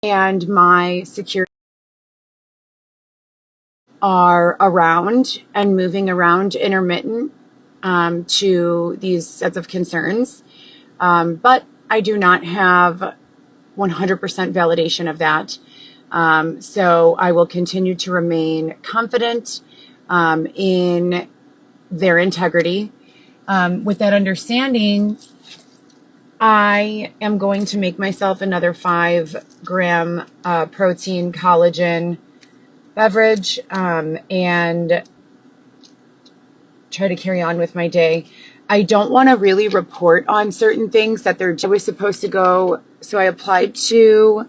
and my security are around and moving around intermittent to these sets of concerns. But I do not have 100% validation of that. So I will continue to remain confident in their integrity. With that understanding, I am going to make myself another 5-gram protein collagen beverage and try to carry on with my day. I don't want to really report on certain things that I was supposed to go. So I applied to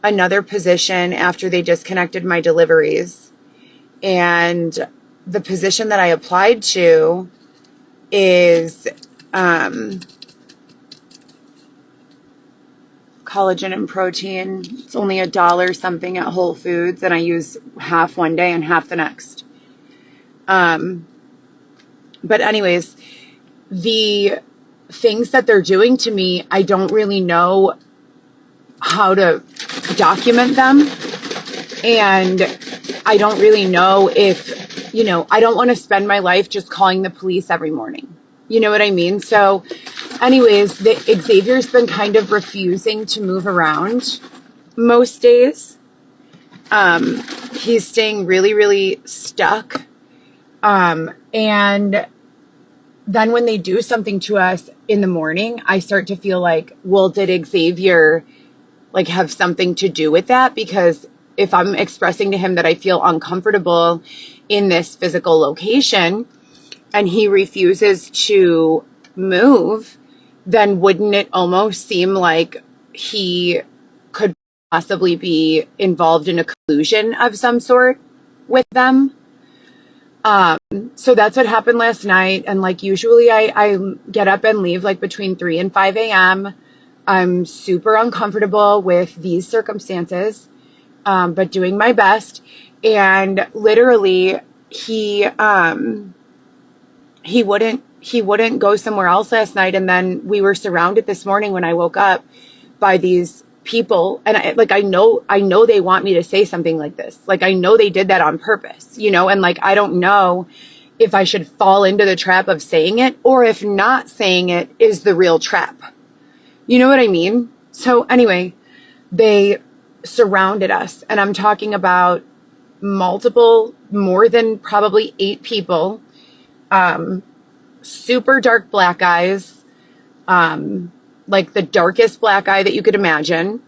another position after they disconnected my deliveries. And the position that I applied to is collagen and protein. It's only $1 something at Whole Foods, and I use half one day and half the next. But anyways, the things that they're doing to me, I don't really know how to document them. And I don't really know if, I don't want to spend my life just calling the police every morning. You know what I mean? So anyways, Xavier's been kind of refusing to move around most days. He's staying really, really stuck. And then when they do something to us in the morning, I start to feel like, well, did Xavier have something to do with that? Because if I'm expressing to him that I feel uncomfortable in this physical location and he refuses to move, then wouldn't it almost seem like he could possibly be involved in a collusion of some sort with them? So that's what happened last night. And usually I get up and leave between 3 and 5 a.m. I'm super uncomfortable with these circumstances, but doing my best. And literally he wouldn't go somewhere else last night. And then we were surrounded this morning when I woke up by these people. And I know they want me to say something like this. I know they did that on purpose, and I don't know if I should fall into the trap of saying it or if not saying it is the real trap. You know what I mean? So anyway, they surrounded us, and I'm talking about more than probably 8 people, super dark black eyes, the darkest black eye that you could imagine.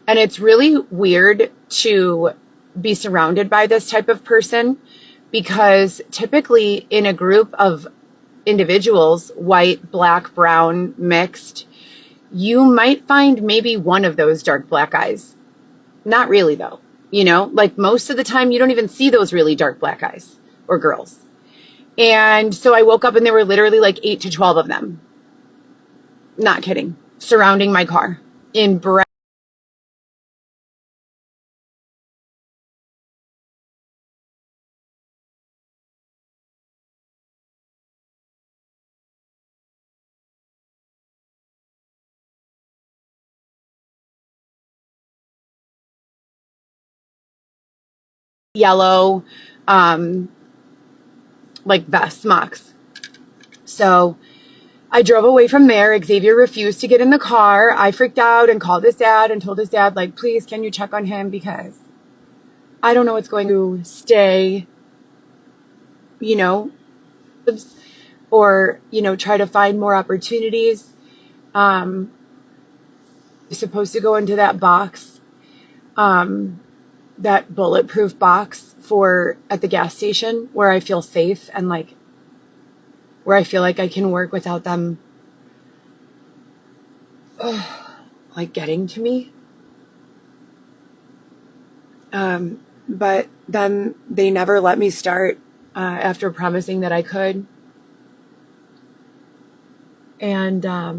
And it's really weird to be surrounded by this type of person because typically in a group of individuals, white, black, brown, mixed, you might find maybe one of those dark black eyes. Not really though. Most of the time you don't even see those really dark black eyes or girls. And so I woke up and there were literally 8 to 12 of them. Not kidding. Surrounding my car in bright yellow, vest, smocks. So I drove away from there. Xavier refused to get in the car. I freaked out and called his dad and told his dad, please, can you check on him? Because I don't know what's going to stay, or, try to find more opportunities. I'm supposed to go into that box, that bulletproof box at the gas station where I feel safe and where I feel like I can work without them getting to me. But then they never let me start after promising that I could. And I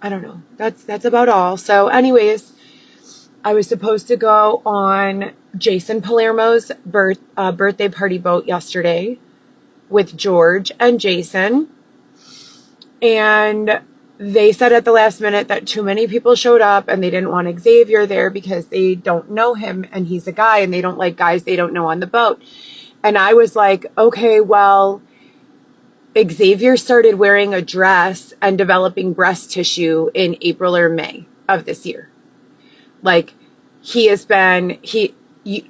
don't know. That's about all. So anyways, I was supposed to go on Jason Palermo's birthday party boat yesterday with George and Jason. And They said at the last minute that too many people showed up and they didn't want Xavier there because they don't know him and he's a guy and they don't like guys they don't know on the boat. And I was like, okay, well, Xavier started wearing a dress and developing breast tissue in April or May of this year. Like,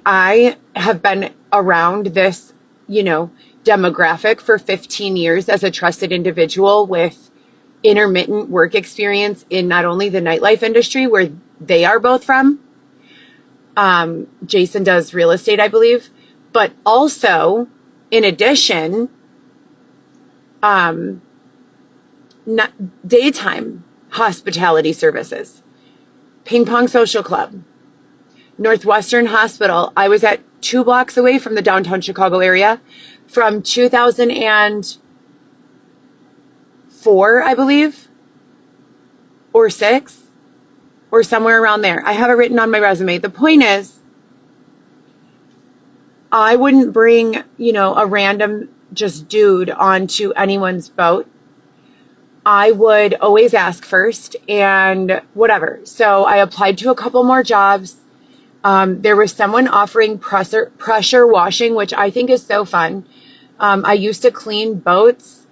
I have been around this, demographic for 15 years as a trusted individual with intermittent work experience in not only the nightlife industry where they are both from. Jason does real estate, I believe, but also in addition, not daytime hospitality services, ping pong social club, Northwestern Hospital. I was at 2 blocks away from the downtown Chicago area from 2004, I believe, or 6, or somewhere around there. I have it written on my resume. The point is, I wouldn't bring, a random just dude onto anyone's boat. I would always ask first and whatever. So I applied to a couple more jobs. There was someone offering pressure washing, which I think is so fun. I used to clean boats,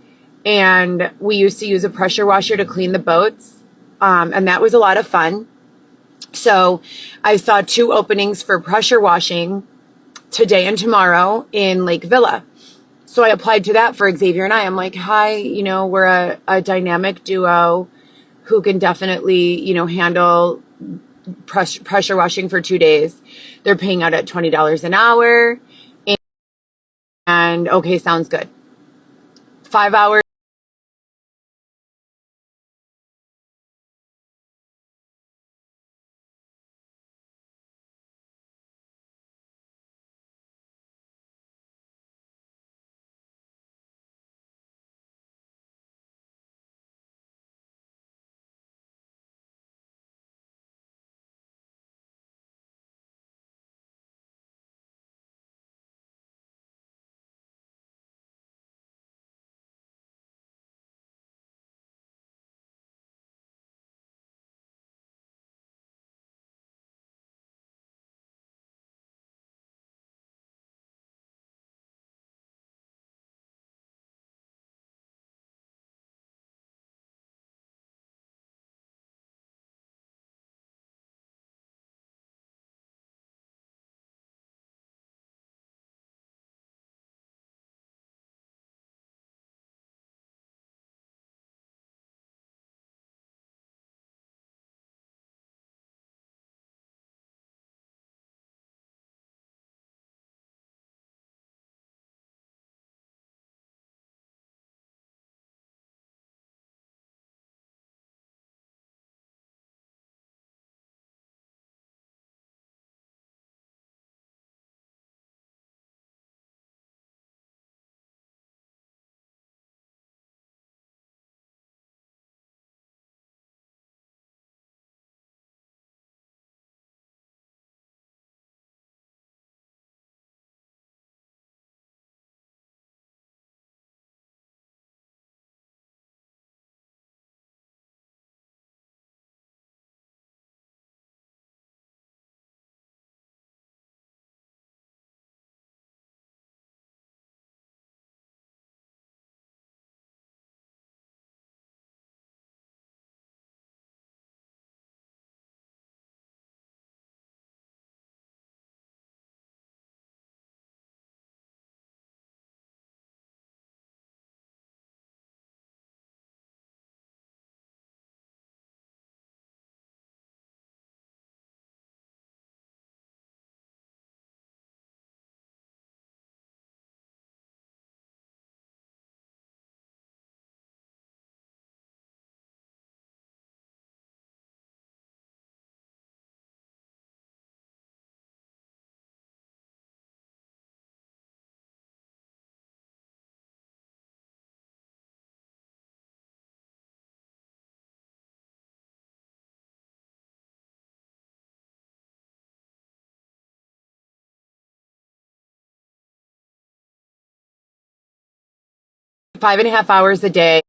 and we used to use a pressure washer to clean the boats. And that was a lot of fun. So I saw 2 openings for pressure washing today and tomorrow in Lake Villa. So I applied to that for Xavier and I. I'm like, hi, we're a dynamic duo who can definitely, handle pressure washing for 2 days. They're paying out at $20 an hour. And okay, sounds good. 5 hours. Five and a half hours a day.